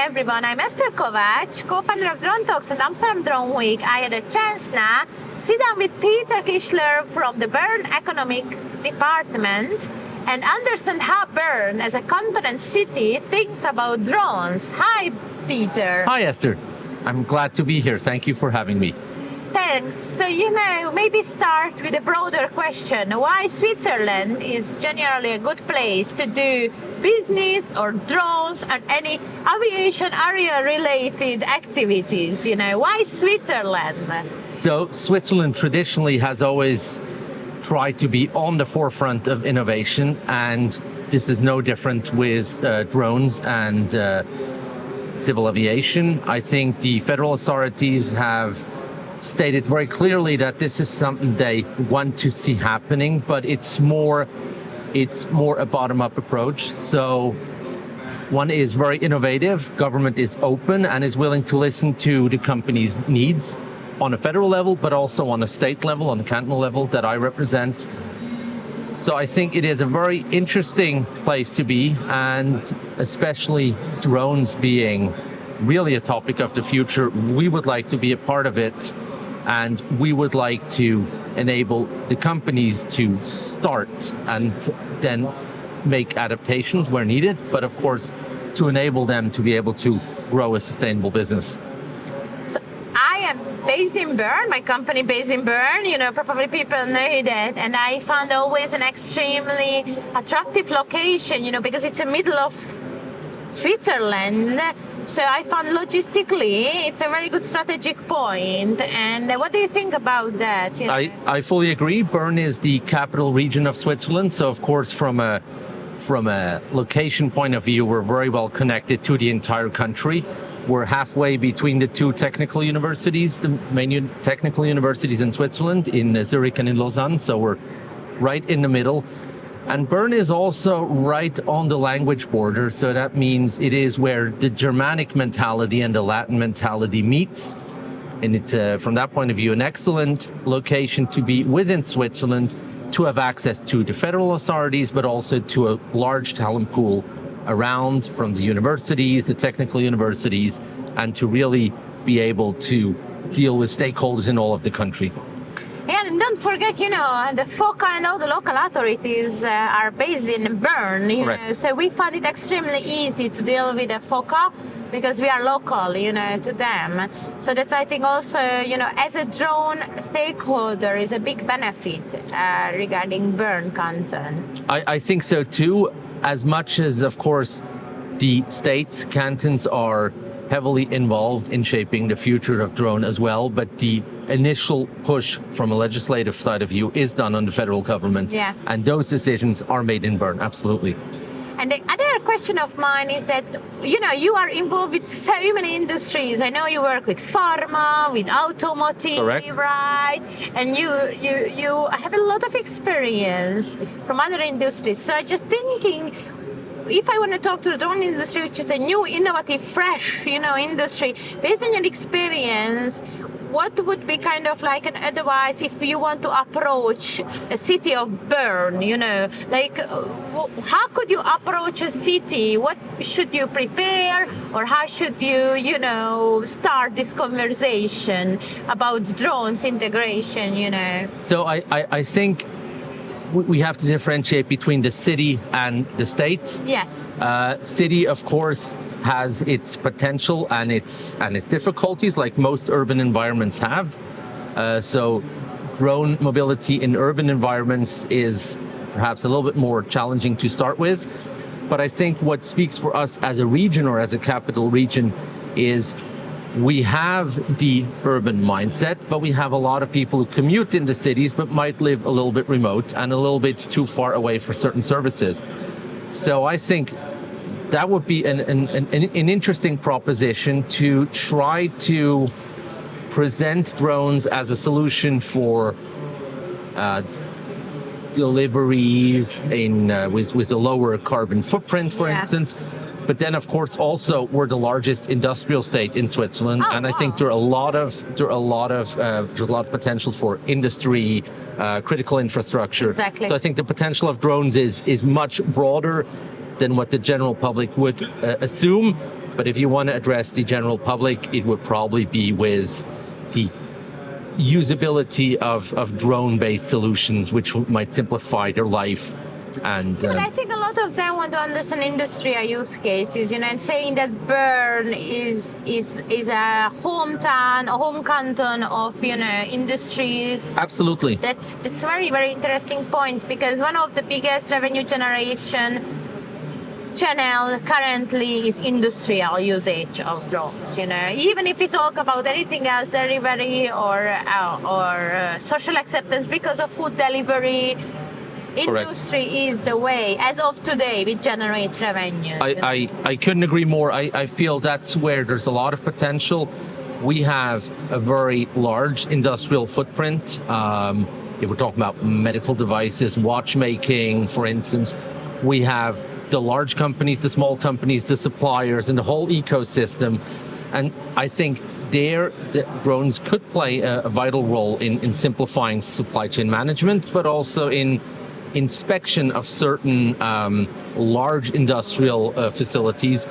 everyone, I'm Esther Kovacs, co-founder of Drone Talks and Amsterdam Drone Week. I had a chance now to sit down with Peter Kistler from the Bern Economic Department and understand how Bern, as a continent city, thinks about drones. Hi, Peter. Hi, Esther. I'm glad to be here. Thank you for having me. Thanks. So, maybe start with a broader question. Why Switzerland is generally a good place to do business or drones and any aviation area related activities? Why Switzerland? So Switzerland traditionally has always tried to be on the forefront of innovation, and this is no different with drones and civil aviation. I think the federal authorities have stated very clearly that this is something they want to see happening, but it's more a bottom-up approach. So one is very innovative, government is open and is willing to listen to the company's needs on a federal level, but also on a state level, on a cantonal level that I represent. So I think it is a very interesting place to be, and especially drones being really a topic of the future, we would like to be a part of it. And we would like to enable the companies to start and then make adaptations where needed, but of course, to enable them to be able to grow a sustainable business. So I am based in Bern, my company based in Bern, probably people know that, and I found always an extremely attractive location, because it's the middle of Switzerland. So I found logistically it's a very good strategic point. And what do you think about that? I fully agree. Bern is the capital region of Switzerland. So of course, from a location point of view, we're very well connected to the entire country. We're halfway between the two technical universities, the main technical universities in Switzerland, in Zurich and in Lausanne. So we're right in the middle. And Bern is also right on the language border, so that means it is where the Germanic mentality and the Latin mentality meets. And it's, from that point of view, an excellent location to be within Switzerland, to have access to the federal authorities, but also to a large talent pool around from the universities, the technical universities, and to really be able to deal with stakeholders in all of the country. And don't forget, the FOCA and all the local authorities are based in Bern, so we found it extremely easy to deal with the FOCA because we are local, to them. So that's, I think, also, as a drone stakeholder is a big benefit regarding Bern content. I think so too, as much as, of course, the states, cantons are heavily involved in shaping the future of drone as well, but the initial push from a legislative side of view is done on the federal government, and those decisions are made in Bern, absolutely. And the other question of mine is that, you are involved with so many industries. I know you work with pharma, with automotive, correct, right? And you have a lot of experience from other industries. So I'm just thinking, if I want to talk to the drone industry, which is a new, innovative, fresh, industry, based on your experience, what would be kind of like an advice if you want to approach a city of Bern, how could you approach a city? What should you prepare, or how should you, start this conversation about drones integration, So I think we have to differentiate between the city and the state. Yes. City, of course, has its potential and its difficulties, like most urban environments have. So drone mobility in urban environments is perhaps a little bit more challenging to start with. But I think what speaks for us as a region or as a capital region is we have the urban mindset, but we have a lot of people who commute in the cities but might live a little bit remote and a little bit too far away for certain services. So I think that would be an interesting proposition to try to present drones as a solution for deliveries with a lower carbon footprint, for instance. But then, of course, also we're the largest industrial state in Switzerland, and I think there's a lot of potentials for industry, critical infrastructure. Exactly. So I think the potential of drones is much broader than what the general public would assume. But if you want to address the general public, it would probably be with the usability of drone-based solutions, which might simplify their life. And But I think a lot of them want to understand industrial use cases, and saying that Bern is a hometown, a home canton of industries. absolutely. That's very, very interesting point, because one of the biggest revenue generation channel currently is industrial usage of drones. Even if we talk about anything else, delivery or social acceptance because of food delivery. Correct. Industry is the way, as of today, which generates revenue. I couldn't agree more. I feel that's where there's a lot of potential. We have a very large industrial footprint. If we're talking about medical devices, watchmaking, for instance, we have the large companies, the small companies, the suppliers, and the whole ecosystem. And I think the drones could play a vital role in simplifying supply chain management, but also in inspection of certain large industrial facilities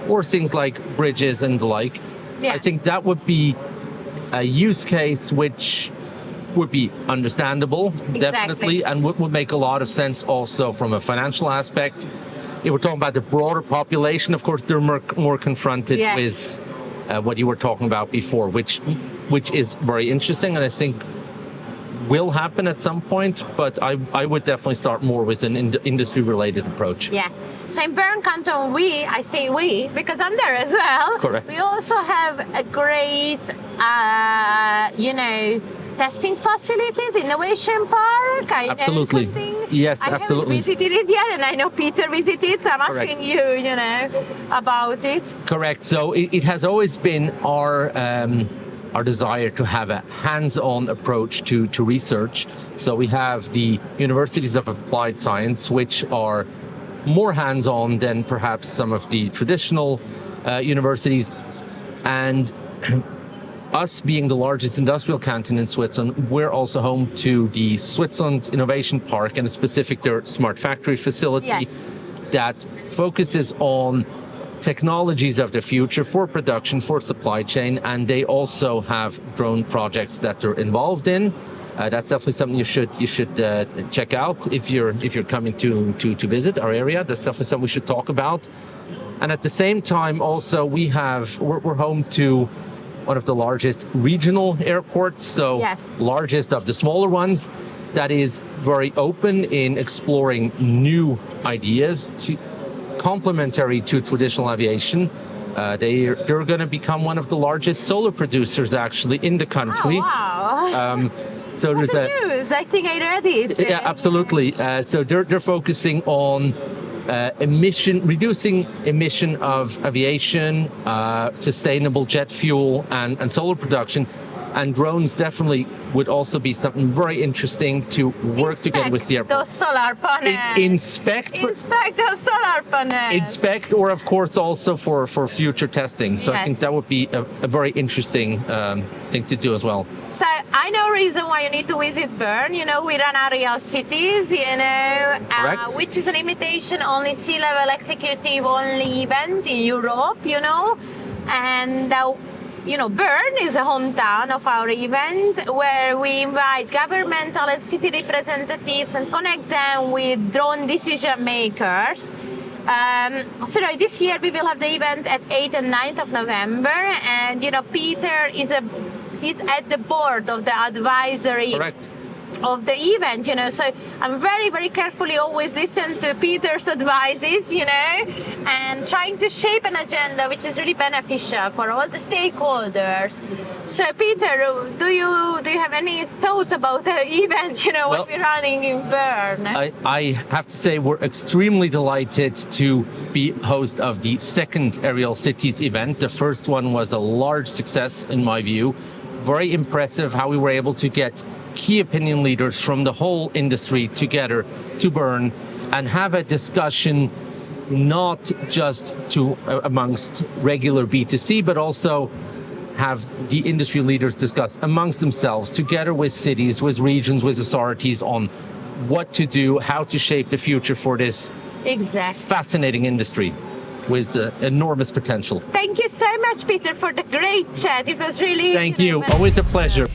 or things like bridges and the like. Yeah. I think that would be a use case which would be understandable, definitely, and would make a lot of sense also from a financial aspect. If we're talking about the broader population, of course, they're more confronted Yes. with what you were talking about before, which is very interesting, and I think will happen at some point, but I would definitely start more with an industry-related approach. Yeah. So in Bern Canton, I say we, because I'm there as well. Correct. We also have a great, testing facilities, innovation park. I Absolutely. know something. Yes, I absolutely. haven't visited it yet, and I know Peter visited, so I'm Correct. asking you, about it. Correct. So it has always been our desire to have a hands-on approach to research. So we have the universities of applied science, which are more hands-on than perhaps some of the traditional universities. And us being the largest industrial canton in Switzerland, we're also home to the Switzerland Innovation Park, and specific their smart factory facility Yes. that focuses on technologies of the future for production, for supply chain, and they also have drone projects that they're involved in. That's definitely something you should check out if you're coming to visit our area. That's definitely something we should talk about. And at the same time, also we're home to one of the largest regional airports, so Yes. largest of the smaller ones, that is very open in exploring new ideas complementary to traditional aviation. They're going to become one of the largest solar producers actually in the country. Oh, wow. So What's there's the news? I think I read it. yeah, absolutely. So they're focusing on reducing emission of aviation, sustainable jet fuel, and solar production. And drones definitely would also be something very interesting to work together with the airport. Those solar panels. Inspect those solar panels. Inspect, or of course also for future testing. So I Yes. think that would be a very interesting thing to do as well. So I know reason why you need to visit Bern. We run Aerial Cities, Correct. which is an invitation only C-level executive only event in Europe, and Bern is a hometown of our event, where we invite governmental and city representatives and connect them with drone decision makers. So this year we will have the event at 8th and 9th of November, and Peter is at the board of the advisory Correct. of the event, so I'm very, very carefully always listen to Peter's advices, and trying to shape an agenda which is really beneficial for all the stakeholders. So Peter, do you have any thoughts about the event, what we're running in Bern? I have to say we're extremely delighted to be host of the second Aerial Cities event. The first one was a large success in my view. Very impressive how we were able to get key opinion leaders from the whole industry together to Bern and have a discussion, not just amongst regular B2C, but also have the industry leaders discuss amongst themselves, together with cities, with regions, with authorities, on what to do, how to shape the future for this Exactly. fascinating industry. with enormous potential. Thank you so much, Peter, for the great chat. It was really... Thank you. Always a pleasure.